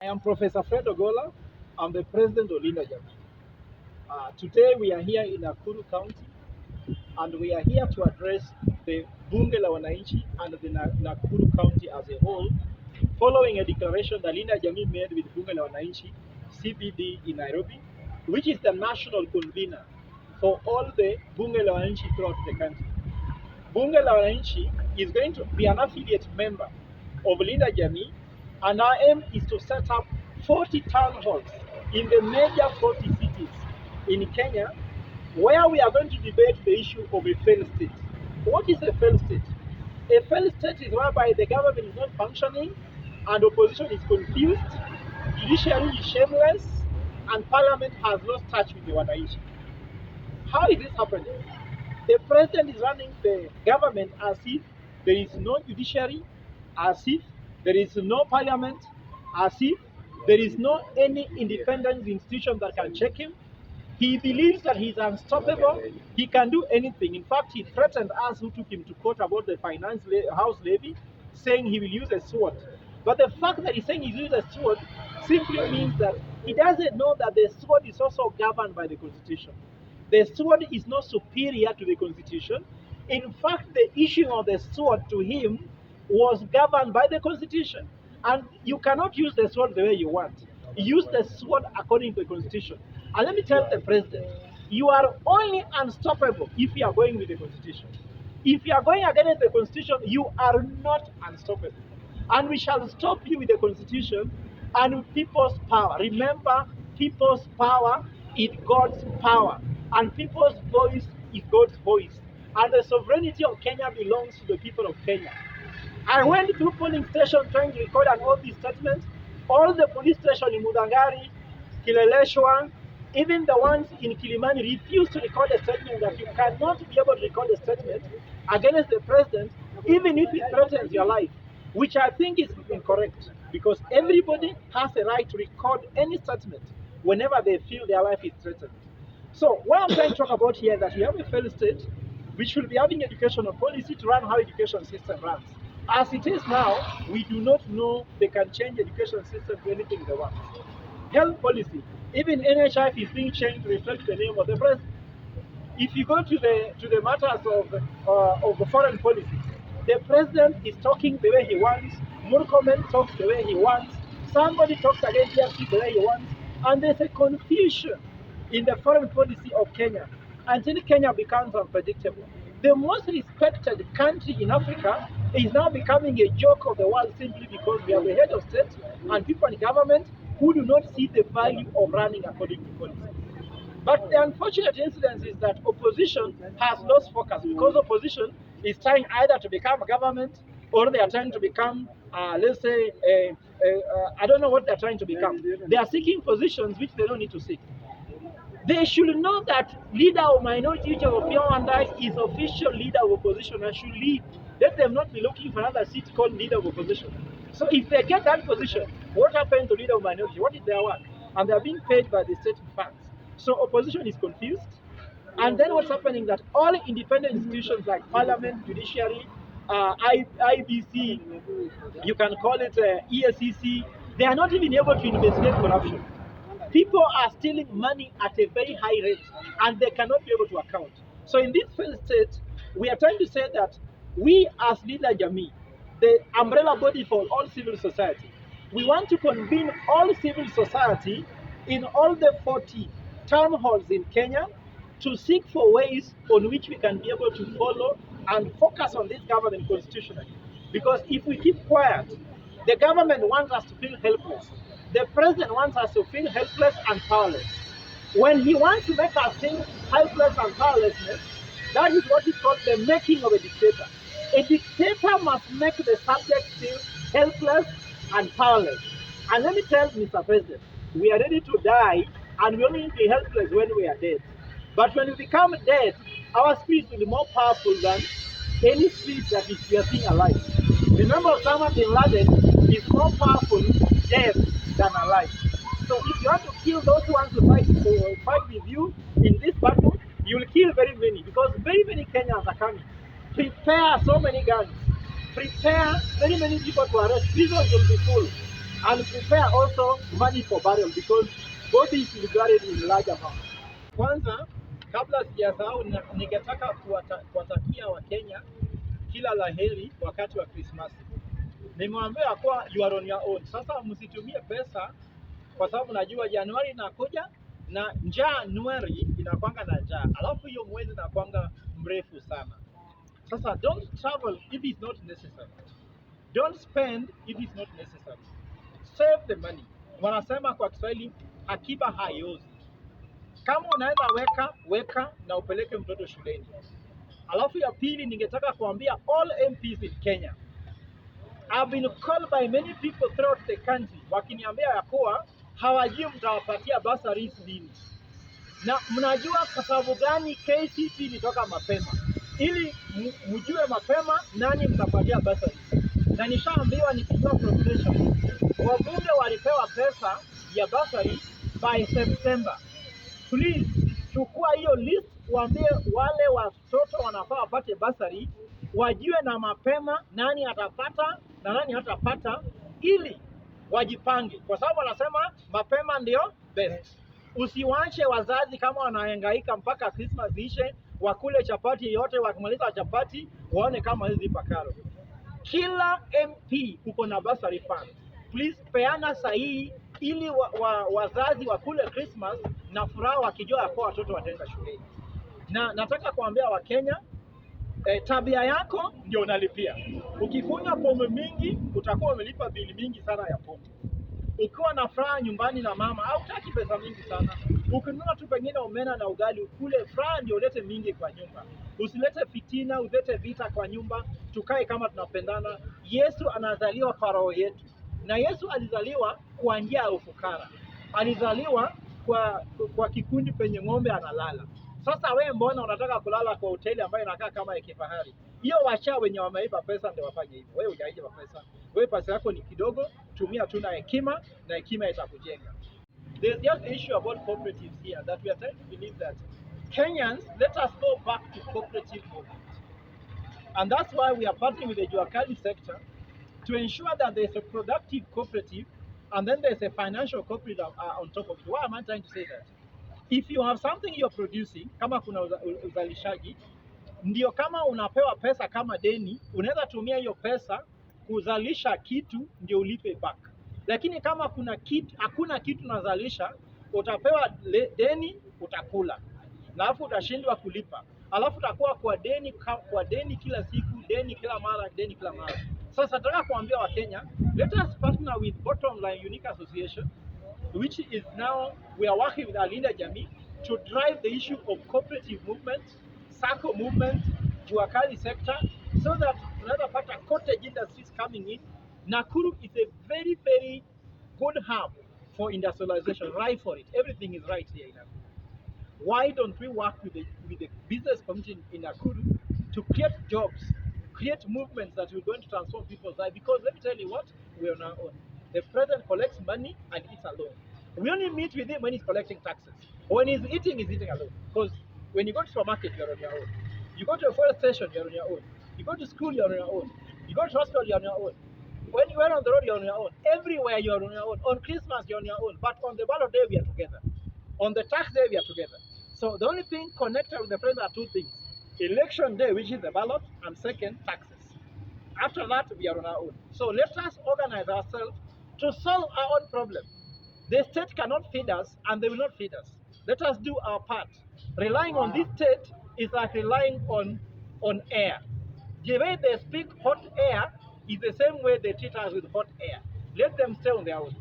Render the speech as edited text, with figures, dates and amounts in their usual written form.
I am Professor Fred Ogola. I'm the president of Linda Jam. Today we are here in Nakuru County and we are here to address the Bunge la Wananchi and the Nakuru County as a whole, following a declaration that Linda Jamii made with Bunge la Wananchi CBD in Nairobi, which is the national convener for all the Bunge la Wananchi throughout the country. Bunge la Wananchi is going to be an affiliate member of Linda Jamii, and our aim is to set up 40 town halls in the major 40 cities in Kenya, where we are going to debate the issue of a failed state. What is a failed state? A failed state is whereby the government is not functioning and opposition is confused, judiciary is shameless, and parliament has lost touch with the Wananchi. How is this happening? The president is running the government as if there is no judiciary, as if there is no parliament, as if there is no any independent institution that can check him. He believes that he's unstoppable. He can do anything. In fact, he threatened us who took him to court about the house levy, saying he will use a sword. But the fact that he's saying he uses a sword simply means that he doesn't know that the sword is also governed by the Constitution. The sword is not superior to the Constitution. In fact, the issuing of the sword to him was governed by the Constitution. And you cannot use the sword the way you want. Use the sword according to the Constitution. And let me tell the president, you are only unstoppable if you are going with the Constitution. If you are going against the Constitution, you are not unstoppable. And we shall stop you with the Constitution and with people's power. Remember, people's power is God's power. And people's voice is God's voice. And the sovereignty of Kenya belongs to the people of Kenya. I went through polling stations trying to record an all these statements. All the police stations in Mudangari, Kileleshwa, even the ones in Kilimani refused to record a statement that you cannot be able to record a statement against the president, even if it threatens your life, which I think is incorrect, because everybody has a right to record any statement whenever they feel their life is threatened. So what I'm trying to talk about here is that we have a failed state, which will be having educational policy to run how education system runs. As it is now, we do not know they can change education system to anything they want. Health policy, even NHIF is being changed to reflect the name of the president. If you go to the matters of the foreign policy, the president is talking the way he wants. Murkomen talks the way he wants. Somebody talks against DRC the way he wants, and there's a confusion in the foreign policy of Kenya until Kenya becomes unpredictable. The most respected country in Africa is now becoming a joke of the world simply because we have a head of state and people in government who do not see the value of running according to policy. But the unfortunate incident is that opposition has lost focus because opposition is trying either to become a government or they are trying to become, let's say, I don't know what they're trying to become. They are seeking positions which they don't need to seek. They should know that leader of minority of Opiawandai is official leader of opposition and should lead. Let them not be looking for another seat called leader of opposition. So if they get that position, what happened to leader of minority? What is their work? And they are being paid by the state funds. So opposition is confused. And then what's happening that all independent institutions like parliament, judiciary, IBC, you can call it ESCC, they are not even able to investigate corruption. People are stealing money at a very high rate and they cannot be able to account. So in this first state, we are trying to say that we as Linda Jamii, the umbrella body for all civil society, we want to convene all civil society in all the 40 town halls in Kenya to seek for ways on which we can be able to follow and focus on this government constitutionally. Because if we keep quiet, the government wants us to feel helpless. The president wants us to feel helpless and powerless. When he wants to make us feel helpless and powerlessness, that is what is called the making of a dictator. A dictator must make the subject feel helpless and powerless. And let me tell Mr. President, we are ready to die and we only be helpless when we are dead. But when we become dead, our spirit will be more powerful than any spirit that we are seeing alive. Remember, Osama bin Laden is more powerful dead than alive. So if you want to kill those who want to fight with you in this battle, you will kill very many because very many Kenyans are coming. Prepare so many guns. Prepare very many people to arrest. Prisons will be full. and prepare also money for burial because both is regarded in large amounts. Kwanza, kabla sijasahau, ningetaka kuwatakia Wakenya kila laheri wakati wa Krismasi. Nimwambia kuwa you are on your own. Sasa msitumie pesa kwa sababu najua Januari inakuja na Januari inakwanga na njaa, alafu hiyo mwezi inakwanga mrefu sana. Sasa don't travel if it's not necessary. Don't spend if it's not necessary. Save the money. Wanasema kwa Kiswahili akiba haiozi. Kama unaweza weka na upeleke mtoto shuleni. Alafu ya pili ningetaka kuambia all MPs in Kenya. I've been called by many people throughout the country wakiniambia ya kuwa hawajui mtawapatia bursaries lini. Na mnajua kwa sababu gani KCP ilitoka mapema? Ili mjue mapema nani mtapatia bursaries. Na nishaambiwa nikijua frustration. Wabunge walipewa pesa ya bursary by September. Please, chukua hiyo list, waambie wale watoto wanafaa wapate bursary, wajue na mapema nani atapata na nani hatapata ili wajipange. Kwa sababu wanasema mapema ndio best. Usiwache wazazi kama wanahangaika mpaka Christmas ishe, wakule chapati yote, wakimaliza chapati waone kama hizi pakaro. Kila MP uko na bursary fund. Please peana sahihi ili wazazi wakule Christmas na furaha wakijua kwa watoto wataenda shuleni. Na nataka kuambia Wakenya, tabia yako ndio unalipia. Ukikunywa pombe mingi utakuwa umelipa bili mingi sana ya pombe. Ukiwa na furaha nyumbani na mama au hutaki pesa mingi sana, ukinunua tu pengine omena na ugali ukule, furaha ndio ulete mingi kwa nyumba. Usilete fitina, usilete vita kwa nyumba, tukae kama tunapendana. Yesu anazaliwa kwa roho yetu. Na Yesu alizaliwa kwa njia ya ufukara. Alizaliwa kwa kikundi penye ng'ombe analala. Sasa wewe mbona unataka kulala kwa hoteli ambayo inakaa kama ya kifahari? Hiyo wacha wenye wameiba pesa ndio wafanye hivyo. Wewe hujaiba pesa. Wewe pesa yako ni kidogo, tumia tu na hekima na hekima itakujenga. There's just an issue about cooperatives here that we are trying to believe that Kenyans, let us go back to cooperative movement. And that's why we are partnering with the Juakali sector to ensure that there's a productive cooperative and then there's a financial cooperative on top of it. Why am I trying to say that? If you have something you're producing, kama kuna uzalishaji, ndio kama unapewa pesa kama deni, unaweza tumia hiyo pesa kuzalisha kitu ndio ulipe back. Lakini kama hakuna kitu unazalisha, utapewa deni, utakula. Alafu utashindwa kulipa. Alafu utakuwa kwa deni kila siku, deni kila mara. Sasa nataka kuambia Wakenya, let us partner with Bottom Line Unique Association, which is now, we are working with Alinda Jamii to drive the issue of cooperative movement, sacco movement, Juakali sector, so that another part of cottage industries coming in. Nakuru is a very, very good hub for industrialization, right for it. Everything is right here in Nakuru. Why don't we work with the business community in Nakuru to create jobs, create movements that will going to transform people's lives? Because let me tell you what, we are on our own. The president collects money and eats alone. We only meet with him when he's collecting taxes. When he's eating alone. Because when you go to supermarket, you're on your own. You go to a fuel station, you're on your own. You go to school, you're on your own. You go to hospital, you're on your own. When you are on the road, you're on your own. Everywhere, you're on your own. On Christmas, you're on your own. But on the ballot day, we are together. On the tax day, we are together. So the only thing connected with the president are two things. Election day, which is the ballot, and second, taxes. After that, we are on our own. So let us organize ourselves to solve our own problem. The state cannot feed us, and they will not feed us. Let us do our part. Relying on this state is like relying on air. The way they speak hot air is the same way they treat us with hot air. Let them stay on their own.